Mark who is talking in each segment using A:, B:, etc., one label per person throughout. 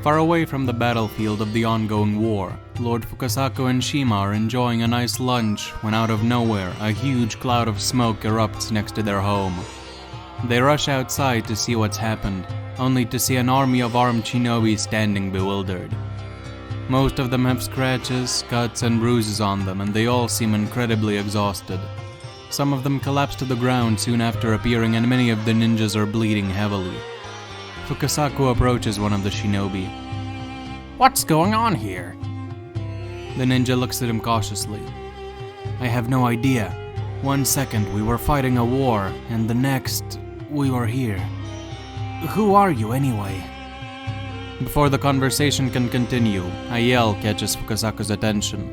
A: Far away from the battlefield of the ongoing war, Lord Fukasaku and Shima are enjoying a nice lunch when out of nowhere a huge cloud of smoke erupts next to their home. They rush outside to see what's happened, only to see an army of armed shinobi standing bewildered. Most of them have scratches, cuts, and bruises on them, and they all seem incredibly exhausted. Some of them collapse to the ground soon after appearing, and many of the ninjas are bleeding heavily. Fukasaku approaches one of the shinobi.
B: "What's going on here?"
A: The ninja looks at him cautiously. "I have no idea. 1 second we were fighting a war, and the next we were here. Who are you anyway?" Before the conversation can continue, a yell catches Fukasaku's attention.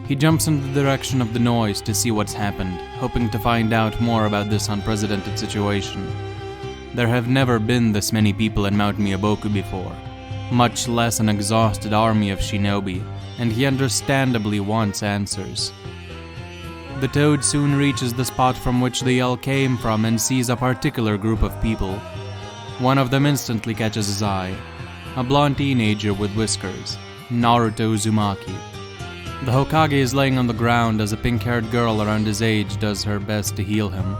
A: He jumps in the direction of the noise to see what's happened, hoping to find out more about this unprecedented situation. There have never been this many people in Mount Miyaboku before, much less an exhausted army of shinobi, and he understandably wants answers. The toad soon reaches the spot from which the yell came from and sees a particular group of people. One of them instantly catches his eye, a blonde teenager with whiskers, Naruto Uzumaki. The Hokage is laying on the ground as a pink-haired girl around his age does her best to heal him.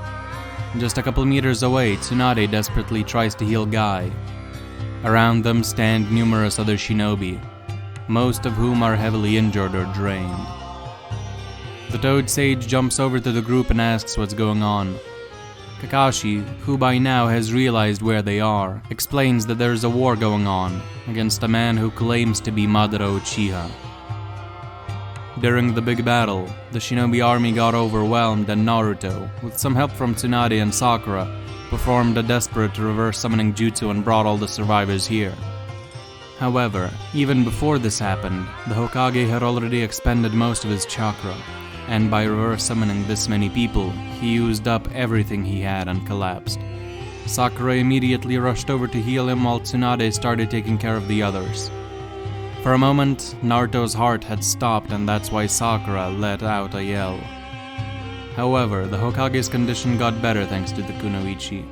A: Just a couple meters away, Tsunade desperately tries to heal Guy. Around them stand numerous other shinobi, most of whom are heavily injured or drained. The Toad Sage jumps over to the group and asks what's going on. Kakashi, who by now has realized where they are, explains that there is a war going on against a man who claims to be Madara Uchiha. During the big battle, the shinobi army got overwhelmed and Naruto, with some help from Tsunade and Sakura, performed a desperate reverse summoning jutsu and brought all the survivors here. However, even before this happened, the Hokage had already expended most of his chakra, and by reverse summoning this many people, he used up everything he had and collapsed. Sakura immediately rushed over to heal him while Tsunade started taking care of the others. For a moment, Naruto's heart had stopped, and that's why Sakura let out a yell. However, the Hokage's condition got better thanks to the kunoichi.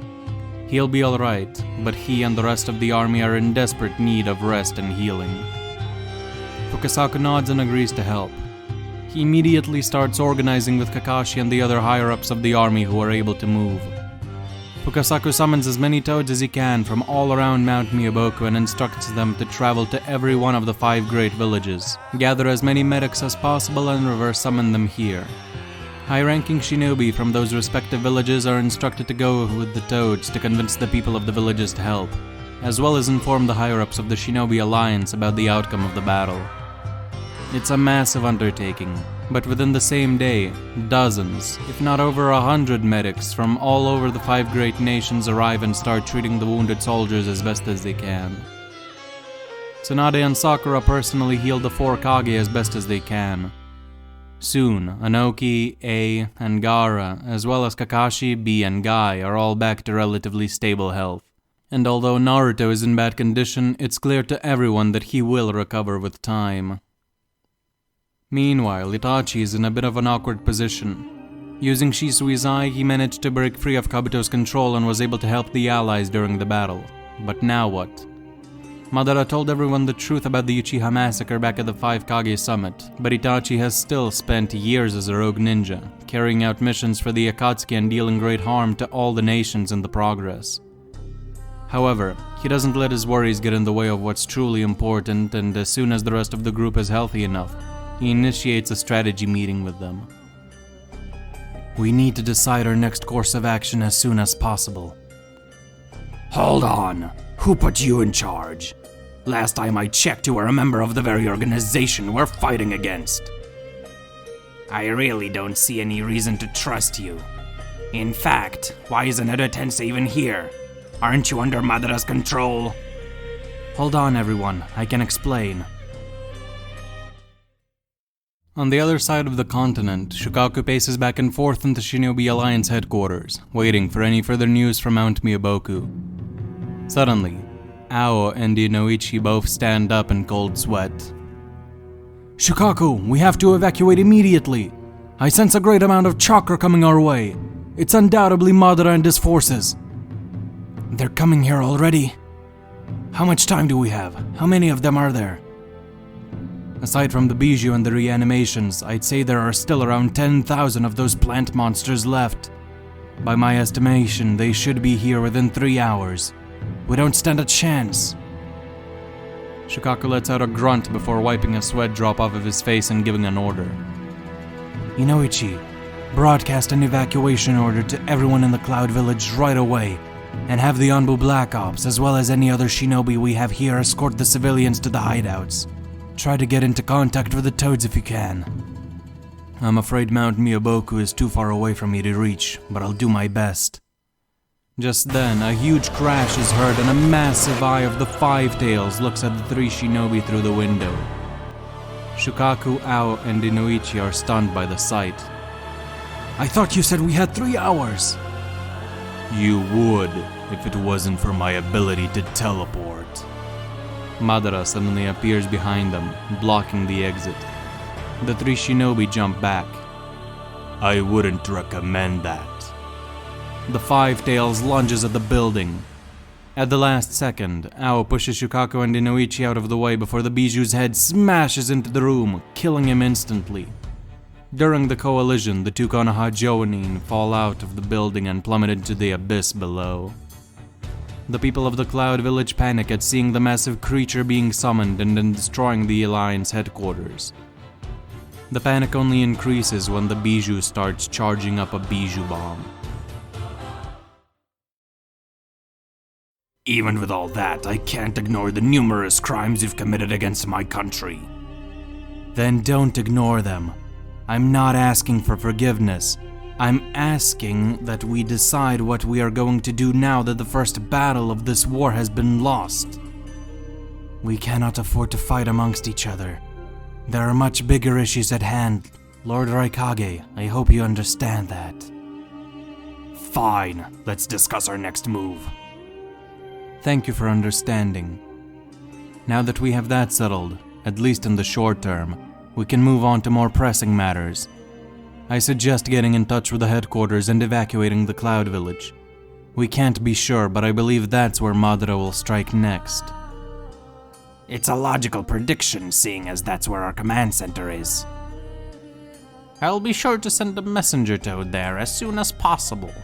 A: He'll be alright, but he and the rest of the army are in desperate need of rest and healing. Fukasaku nods and agrees to help. He immediately starts organizing with Kakashi and the other higher-ups of the army who are able to move. Fukasaku summons as many toads as he can from all around Mount Miyaboku and instructs them to travel to every one of the 5 great villages, gather as many medics as possible and reverse summon them here. High-ranking shinobi from those respective villages are instructed to go with the toads to convince the people of the villages to help, as well as inform the higher-ups of the Shinobi Alliance about the outcome of the battle. It's a massive undertaking, but within the same day, dozens, if not over 100 medics from all over the 5 great nations arrive and start treating the wounded soldiers as best as they can. Tsunade and Sakura personally heal the 4 Kage as best as they can. Soon, Anoki, A, and Gaara, as well as Kakashi, B, and Guy are all back to relatively stable health. And although Naruto is in bad condition, it's clear to everyone that he will recover with time. Meanwhile, Itachi is in a bit of an awkward position. Using Shisui's eye, he managed to break free of Kabuto's control and was able to help the allies during the battle. But now what? Madara told everyone the truth about the Uchiha massacre back at the 5 Kage summit, but Itachi has still spent years as a rogue ninja, carrying out missions for the Akatsuki and dealing great harm to all the nations in the progress. However, he doesn't let his worries get in the way of what's truly important, and as soon as the rest of the group is healthy enough, he initiates a strategy meeting with them. We need to decide our next course of action as soon as possible.
B: Hold on. Who put you in charge? Last time I checked, you were a member of the very organization we're fighting against. I really don't see any reason to trust you. In fact, why is another Tensei even here? Aren't you under Madara's control?
A: Hold on, everyone. I can explain. On the other side of the continent, Shukaku paces back and forth in the Shinobi Alliance headquarters, waiting for any further news from Mount Miyaboku. Suddenly, Ao and Inoichi both stand up in cold sweat.
C: Shukaku, we have to evacuate immediately. I sense a great amount of chakra coming our way. It's undoubtedly Madara and his forces.
A: They're coming here already.
C: How much time do we have? How many of them are there?
A: Aside from the bijou and the reanimations, I'd say there are still around 10,000 of those plant monsters left. By my estimation, they should be here within 3 hours. We don't stand a chance. Shukaku lets out a grunt before wiping a sweat drop off of his face and giving an order.
C: Inoichi, broadcast an evacuation order to everyone in the Cloud Village right away, and have the Anbu Black Ops, as well as any other shinobi we have here, escort the civilians to the hideouts. Try to get into contact with the Toads if you can. I'm afraid Mount Miyaboku is too far away for me to reach, but I'll do my best.
A: Just then, a huge crash is heard and a massive eye of the Five Tails looks at the three shinobi through the window. Shukaku, Ao, and Inoichi are stunned by the sight.
C: I thought you said we had 3 hours.
A: You would, if it wasn't for my ability to teleport. Madara suddenly appears behind them, blocking the exit. The three shinobi jump back. I wouldn't recommend that. The Five Tails lunges at the building. At the last second, Ao pushes Shukaku and Inoichi out of the way before the bijou's head smashes into the room, killing him instantly. During the collision, the two Konoha Jonin fall out of the building and plummet into the abyss below. The people of the Cloud Village panic at seeing the massive creature being summoned and then destroying the Alliance headquarters. The panic only increases when the bijou starts charging up a bijou bomb.
B: Even with all that, I can't ignore the numerous crimes you've committed against my country.
C: Then don't ignore them. I'm not asking for forgiveness. I'm asking that we decide what we are going to do now that the first battle of this war has been lost. We cannot afford to fight amongst each other. There are much bigger issues at hand. Lord Raikage, I hope you understand that.
B: Fine, let's discuss our next move.
A: Thank you for understanding. Now that we have that settled, at least in the short term, we can move on to more pressing matters. I suggest getting in touch with the headquarters and evacuating the Cloud Village. We can't be sure, but I believe that's where Madara will strike next.
B: It's a logical prediction, seeing as that's where our command center is.
A: I'll be sure to send a messenger toad there as soon as possible.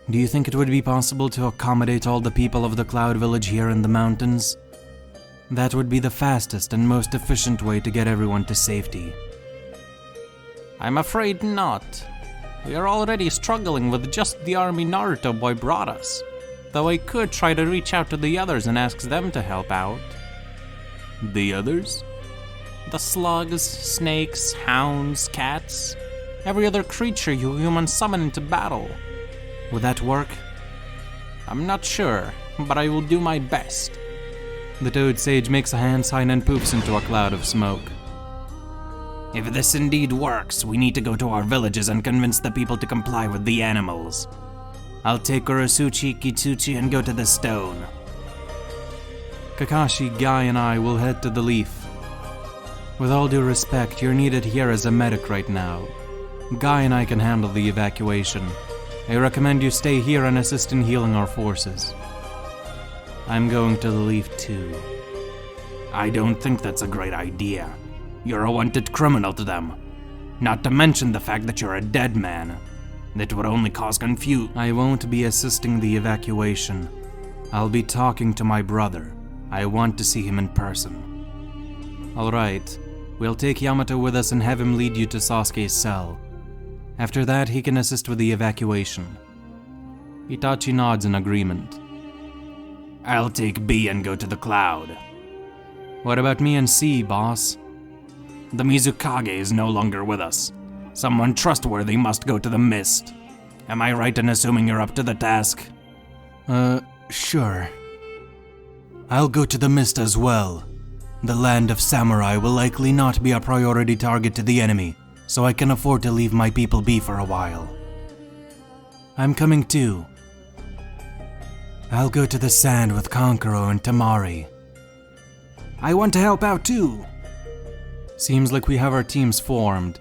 C: Do you think it would be possible to accommodate all the people of the Cloud Village here in the mountains? That would be the fastest and most efficient way to get everyone to safety.
A: I'm afraid not. We are already struggling with just the army Naruto boy brought us. Though I could try to reach out to the others and ask them to help out. The others? The slugs, snakes, hounds, cats. Every other creature you humans summon into battle.
C: Would that work?
A: I'm not sure, but I will do my best. The Toad Sage makes a hand sign and poofs into a cloud of smoke.
B: If this indeed works, we need to go to our villages and convince the people to comply with the animals. I'll take Urasuchi, Kitsuchi, and go to the stone.
A: Kakashi, Guy, and I will head to the Leaf. With all due respect, you're needed here as a medic right now. Guy and I can handle the evacuation. I recommend you stay here and assist in healing our forces. I'm going to the Leaf too.
B: I don't think that's a great idea. You're a wanted criminal to them. Not to mention the fact that you're a dead man. That would only cause confusion.
A: I won't be assisting the evacuation. I'll be talking to my brother. I want to see him in person. Alright, we'll take Yamato with us and have him lead you to Sasuke's cell. After that, he can assist with the evacuation. Itachi nods in agreement.
B: I'll take B and go to the cloud.
A: What about me and C, boss?
B: The Mizukage is no longer with us. Someone trustworthy must go to the mist. Am I right in assuming you're up to the task?
C: Sure. I'll go to the mist as well. The land of samurai will likely not be a priority target to the enemy, so I can afford to leave my people be for a while. I'm coming too. I'll go to the sand with Kankuro and Tamari. I want to help out too.
A: Seems like we have our teams formed.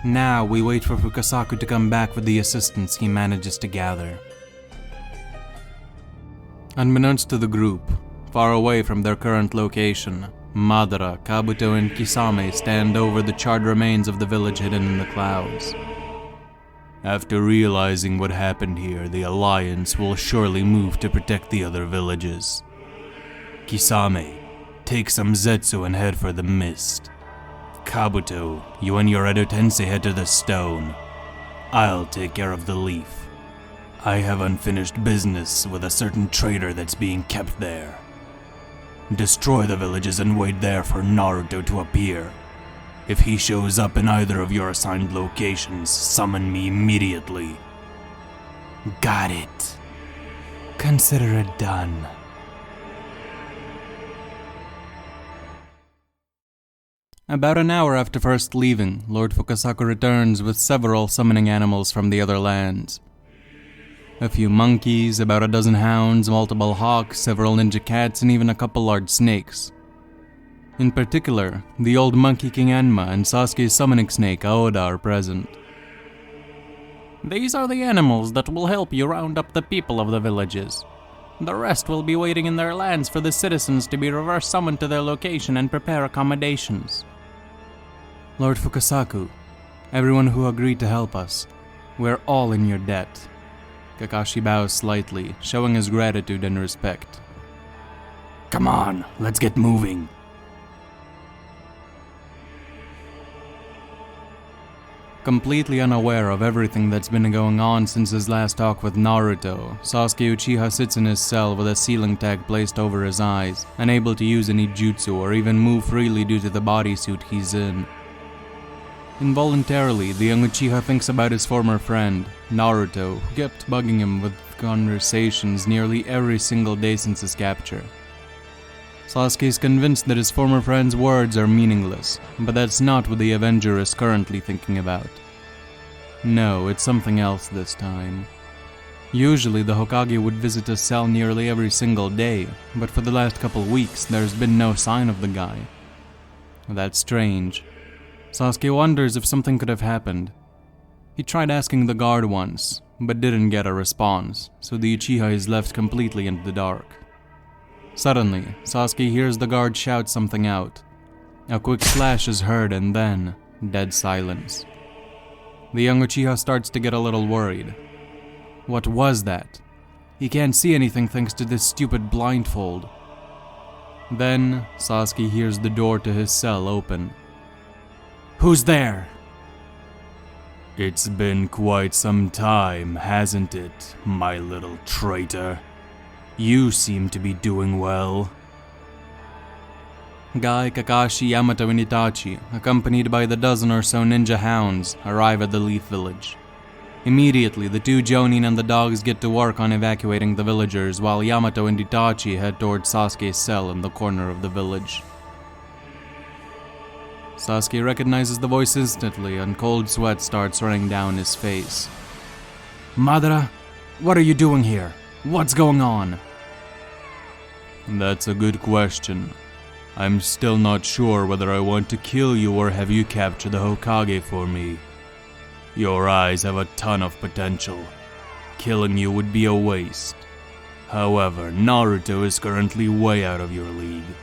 A: Now we wait for Fukasaku to come back with the assistance he manages to gather. Unbeknownst to the group, far away from their current location, Madara, Kabuto, and Kisame stand over the charred remains of the village hidden in the clouds. After realizing what happened here, the Alliance will surely move to protect the other villages. Kisame, take some Zetsu and head for the mist. Kabuto, you and your Edo Tensei head to the stone. I'll take care of the leaf. I have unfinished business with a certain traitor that's being kept there. Destroy the villages and wait there for Naruto to appear. If he shows up in either of your assigned locations, summon me immediately.
C: Got it. Consider it done.
A: About an hour after first leaving, Lord Fukasaku returns with several summoning animals from the other lands. A few monkeys, about a dozen hounds, multiple hawks, several ninja cats, and even a couple large snakes. In particular, the old Monkey King Enma and Sasuke's summoning snake Aoda are present. These are the animals that will help you round up the people of the villages. The rest will be waiting in their lands for the citizens to be reverse summoned to their location and prepare accommodations. Lord Fukasaku, everyone who agreed to help us, we're all in your debt. Kakashi bows slightly, showing his gratitude and respect.
B: Come on, let's get moving.
A: Completely unaware of everything that's been going on since his last talk with Naruto, Sasuke Uchiha sits in his cell with a ceiling tag placed over his eyes, unable to use any jutsu or even move freely due to the bodysuit he's in. Involuntarily, the young Uchiha thinks about his former friend, Naruto, who kept bugging him with conversations nearly every single day since his capture. Sasuke is convinced that his former friend's words are meaningless, but that's not what the Avenger is currently thinking about. No, it's something else this time. Usually the Hokage would visit his cell nearly every single day, but for the last couple weeks there's been no sign of the guy. That's strange. Sasuke wonders if something could have happened. He tried asking the guard once, but didn't get a response, so the Uchiha is left completely in the dark. Suddenly, Sasuke hears the guard shout something out. A quick flash is heard and then, dead silence. The young Uchiha starts to get a little worried. What was that? He can't see anything thanks to this stupid blindfold. Then, Sasuke hears the door to his cell open. Who's there? It's been quite some time, hasn't it, my little traitor? You seem to be doing well. Guy, Kakashi, Yamato, and Itachi, accompanied by the dozen or so ninja hounds, arrive at the Leaf Village. Immediately, the two Jonin and the dogs get to work on evacuating the villagers, while Yamato and Itachi head towards Sasuke's cell in the corner of the village. Sasuke recognizes the voice instantly, and cold sweat starts running down his face. Madara, what are you doing here? What's going on? That's a good question. I'm still not sure whether I want to kill you or have you capture the Hokage for me. Your eyes have a ton of potential. Killing you would be a waste. However, Naruto is currently way out of your league.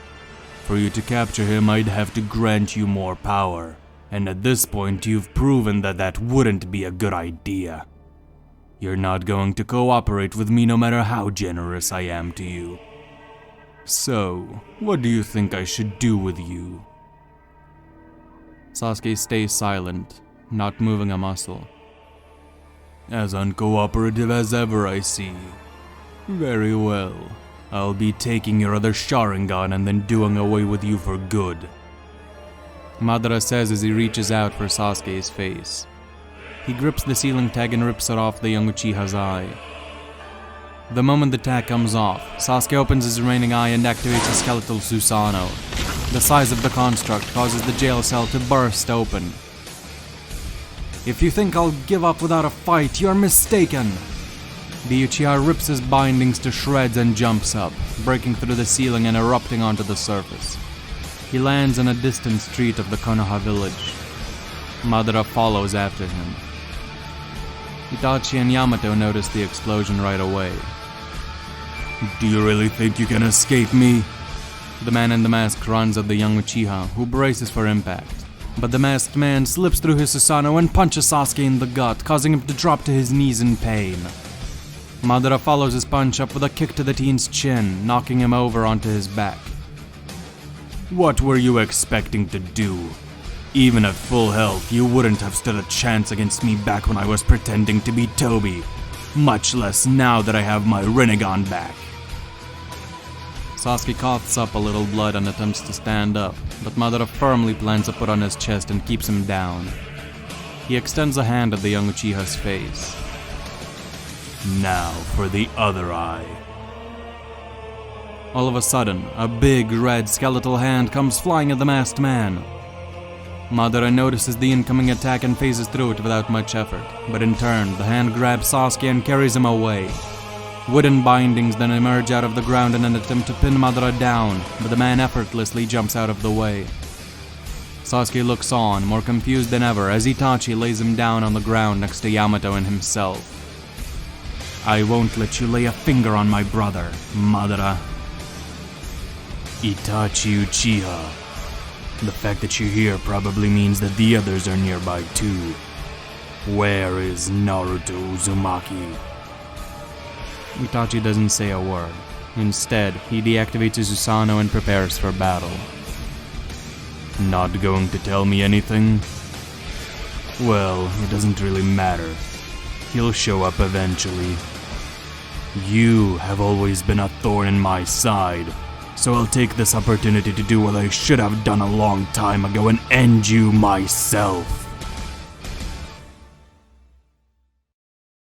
A: For you to capture him, I'd have to grant you more power, and at this point you've proven that that wouldn't be a good idea. You're not going to cooperate with me no matter how generous I am to you. So, what do you think I should do with you? Sasuke stays silent, not moving a muscle. As uncooperative as ever, I see. Very well. I'll be taking your other Sharingan and then doing away with you for good. Madara says as he reaches out for Sasuke's face. He grips the ceiling tag and rips it off the young Uchiha's eye. The moment the tag comes off, Sasuke opens his remaining eye and activates a skeletal Susanoo. The size of the construct causes the jail cell to burst open. If you think I'll give up without a fight, you're mistaken. The Uchiha rips his bindings to shreds and jumps up, breaking through the ceiling and erupting onto the surface. He lands in a distant street of the Konoha village. Madara follows after him. Itachi and Yamato notice the explosion right away.
C: Do you really think you can escape me?
A: The man in the mask runs at the young Uchiha, who braces for impact. But the masked man slips through his Susanoo and punches Sasuke in the gut, causing him to drop to his knees in pain. Madara follows his punch up with a kick to the teen's chin, knocking him over onto his back.
C: What were you expecting to do? Even at full health, you wouldn't have stood a chance against me back when I was pretending to be Toby. Much less now that I have my Rinnegan back.
A: Sasuke coughs up a little blood and attempts to stand up, but Madara firmly plants a foot on his chest and keeps him down. He extends a hand at the young Uchiha's face.
C: Now for the other eye.
A: All of a sudden, a big red skeletal hand comes flying at the masked man. Madara notices the incoming attack and phases through it without much effort, but in turn, the hand grabs Sasuke and carries him away. Wooden bindings then emerge out of the ground in an attempt to pin Madara down, but the man effortlessly jumps out of the way. Sasuke looks on, more confused than ever, as Itachi lays him down on the ground next to Yamato and himself.
C: I won't let you lay a finger on my brother, Madara. Itachi Uchiha. The fact that you're here probably means that the others are nearby too. Where is Naruto Uzumaki?
A: Itachi doesn't say a word. Instead, he deactivates his Susanoo and prepares for battle.
C: Not going to tell me anything? Well, it doesn't really matter. He'll show up eventually. You have always been a thorn in my side, so I'll take this opportunity to do what I should have done a long time ago and end you myself.